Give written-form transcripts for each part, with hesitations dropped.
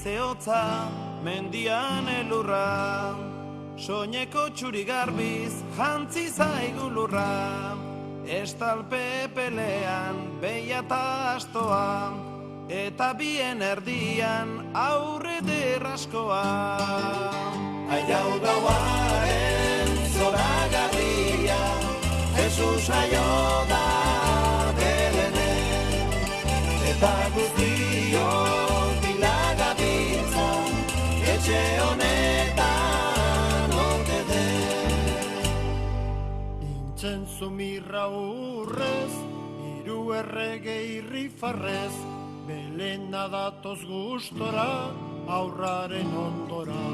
zeotza, mendian elurra, soineko txuri garbiz, jantzi zaigu lurra, estalpe pelean, beia eta astoa, eta bien erdian, aurre derraskoa. Aiau gauaren zoragarria, Jesus aio da Belenen, eta guztiok bilagabiltza, etxe honetan ote den. Nintzen zumirra urrez, hiru errege irrifarrez, Belena datoz gustora, aurraren ondora.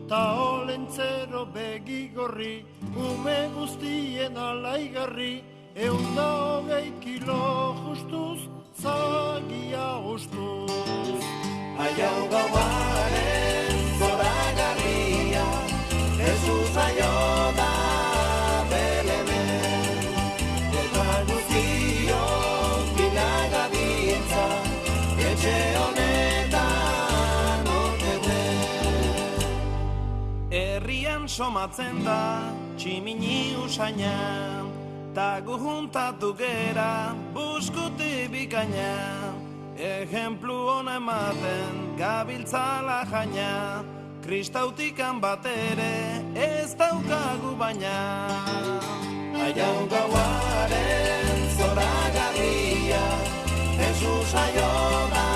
Ta olentzero begigorri, ume guztien alaigarri, 120 kilo justuz, zagia ustuz. Aiau gauaren zoragarria, Jesus aio da Belenen, eta guztiok bilagabiltza, etxe honetan ote den. Herrian somatzen da tximini usaina, ta gu juntatu gera buskuti bikaina, ejemplu hona ematen gabiltzala jaina, kristautikan batere ez daukagu baina. Aiau gauaren zoragarria, Jesus aio da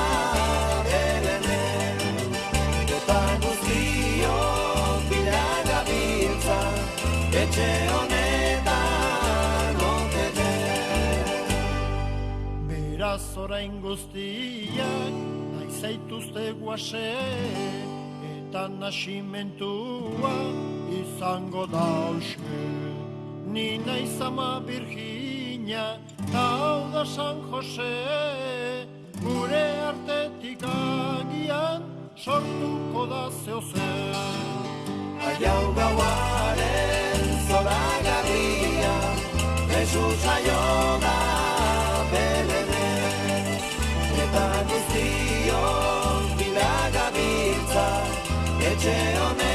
Belenen, eta guztiok bilagabiltza, etxe honetan ote den. Beraz orain guztiak, nahi zaituzte guase, eta nasimentua izango da hauske. Ni naiz ama Virginia, ta hau da San Jose, gure artetik agian sortuko da zeozer. Aiau gauaren zoragarria, Jesus aio da Belenen, eta guztiok bilagabiltza, etxe honetan